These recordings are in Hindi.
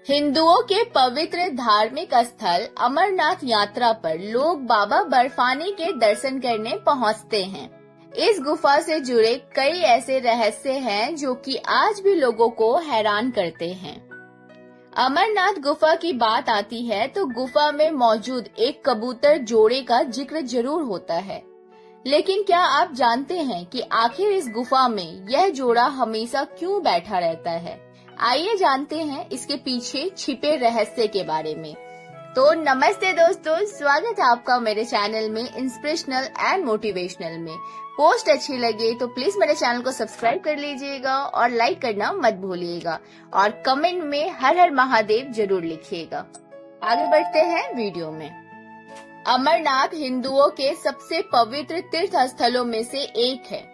हिंदुओं के पवित्र धार्मिक स्थल अमरनाथ यात्रा पर लोग बाबा बर्फानी के दर्शन करने पहुंचते हैं। इस गुफा से जुड़े कई ऐसे रहस्य हैं जो कि आज भी लोगों को हैरान करते हैं। अमरनाथ गुफा की बात आती है तो गुफा में मौजूद एक कबूतर जोड़े का जिक्र जरूर होता है, लेकिन क्या आप जानते हैं कि आखिर इस गुफा में यह जोड़ा हमेशा क्यों बैठा रहता है? आइए जानते हैं इसके पीछे छिपे रहस्य के बारे में। तो नमस्ते दोस्तों, स्वागत है आपका मेरे चैनल में इंस्पिरेशनल एंड मोटिवेशनल में। पोस्ट अच्छी लगे तो प्लीज मेरे चैनल को सब्सक्राइब कर लीजिएगा और लाइक करना मत भूलिएगा और कमेंट में हर हर महादेव जरूर लिखिएगा। आगे बढ़ते हैं वीडियो में। अमरनाथ हिंदुओं के सबसे पवित्र तीर्थ स्थलों में से एक है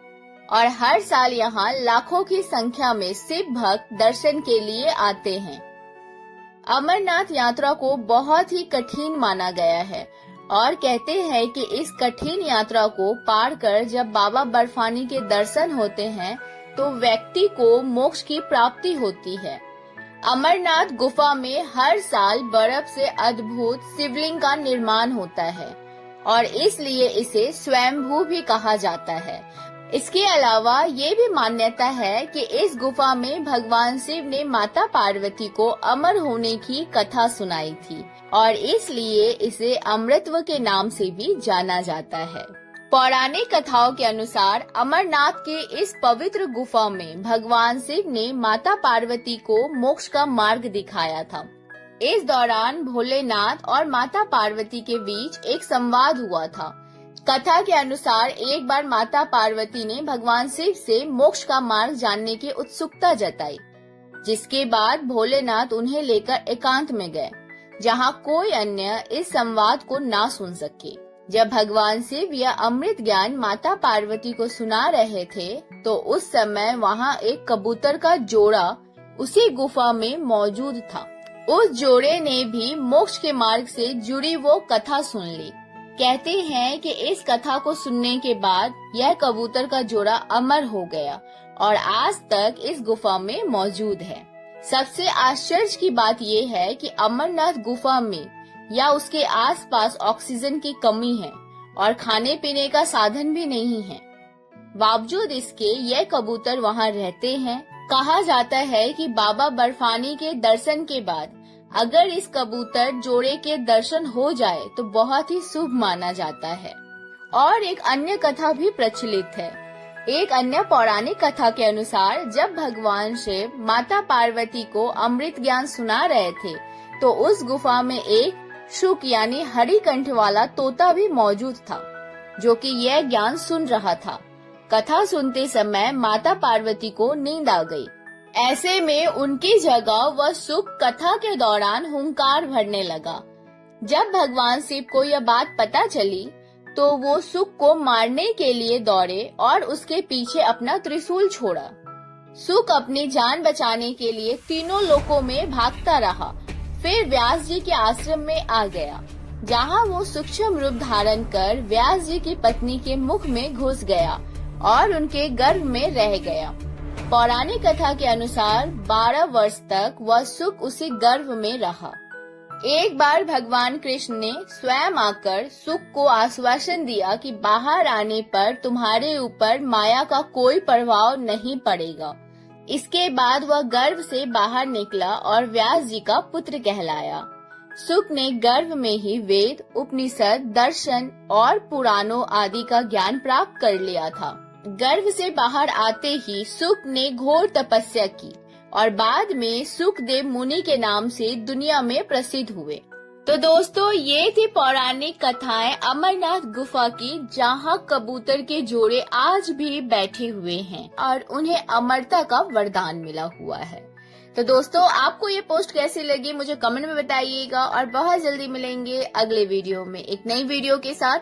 और हर साल यहाँ लाखों की संख्या में सिख भक्त दर्शन के लिए आते हैं। अमरनाथ यात्रा को बहुत ही कठिन माना गया है और कहते हैं कि इस कठिन यात्रा को पार कर जब बाबा बर्फानी के दर्शन होते हैं तो व्यक्ति को मोक्ष की प्राप्ति होती है। अमरनाथ गुफा में हर साल बर्फ से अद्भुत शिवलिंग का निर्माण होता है और इसलिए इसे स्वयंभू भी कहा जाता है। इसके अलावा ये भी मान्यता है कि इस गुफा में भगवान शिव ने माता पार्वती को अमर होने की कथा सुनाई थी और इसलिए इसे अमृतत्व के नाम से भी जाना जाता है। पौराणिक कथाओं के अनुसार अमरनाथ के इस पवित्र गुफा में भगवान शिव ने माता पार्वती को मोक्ष का मार्ग दिखाया था। इस दौरान भोलेनाथ और माता पार्वती के बीच एक संवाद हुआ था। कथा के अनुसार एक बार माता पार्वती ने भगवान शिव से मोक्ष का मार्ग जानने की उत्सुकता जताई, जिसके बाद भोलेनाथ उन्हें लेकर एकांत में गए, जहां कोई अन्य इस संवाद को ना सुन सके। जब भगवान शिव यह अमृत ज्ञान माता पार्वती को सुना रहे थे तो उस समय वहां एक कबूतर का जोड़ा उसी गुफा में मौजूद था। उस जोड़े ने भी मोक्ष के मार्ग से जुड़ी वो कथा सुन ली। कहते हैं कि इस कथा को सुनने के बाद यह कबूतर का जोड़ा अमर हो गया और आज तक इस गुफा में मौजूद है। सबसे आश्चर्य की बात यह है कि अमरनाथ गुफा में या उसके आसपास ऑक्सीजन की कमी है और खाने पीने का साधन भी नहीं है। बावजूद इसके यह कबूतर वहां रहते हैं। कहा जाता है कि बाबा बर्फानी के दर्शन के बाद अगर इस कबूतर जोड़े के दर्शन हो जाए तो बहुत ही शुभ माना जाता है। और एक अन्य कथा भी प्रचलित है। एक अन्य पौराणिक कथा के अनुसार जब भगवान शिव माता पार्वती को अमृत ज्ञान सुना रहे थे तो उस गुफा में एक शुक यानी हरी कंठ वाला तोता भी मौजूद था, जो कि यह ज्ञान सुन रहा था। कथा सुनते समय माता पार्वती को नींद आ गई। ऐसे में उनकी जगह वह सुक कथा के दौरान हुंकार भरने लगा। जब भगवान शिव को यह बात पता चली तो वो सुक को मारने के लिए दौड़े और उसके पीछे अपना त्रिशूल छोड़ा। सुक अपनी जान बचाने के लिए तीनों लोकों में भागता रहा, फिर व्यास जी के आश्रम में आ गया, जहाँ वो सूक्ष्म रूप धारण कर व्यास जी की पत्नी के मुख में घुस गया और उनके गर्भ में रह गया। पौराणिक कथा के अनुसार 12 वर्ष तक वह सुक उसी गर्भ में रहा। एक बार भगवान कृष्ण ने स्वयं आकर सुक को आश्वासन दिया कि बाहर आने पर तुम्हारे ऊपर माया का कोई प्रभाव नहीं पड़ेगा। इसके बाद वह गर्भ से बाहर निकला और व्यास जी का पुत्र कहलाया। सुक ने गर्भ में ही वेद, उपनिषद, दर्शन और पुराणों आदि का ज्ञान प्राप्त कर लिया था। गर्भ से बाहर आते ही सुक ने घोर तपस्या की और बाद में सुखदेव मुनि के नाम से दुनिया में प्रसिद्ध हुए। तो दोस्तों, ये थी पौराणिक कथाएं अमरनाथ गुफा की, जहां कबूतर के जोड़े आज भी बैठे हुए हैं और उन्हें अमरता का वरदान मिला हुआ है। तो दोस्तों, आपको ये पोस्ट कैसी लगी मुझे कमेंट में बताइएगा और बहुत जल्दी मिलेंगे अगले वीडियो में एक नई वीडियो के साथ।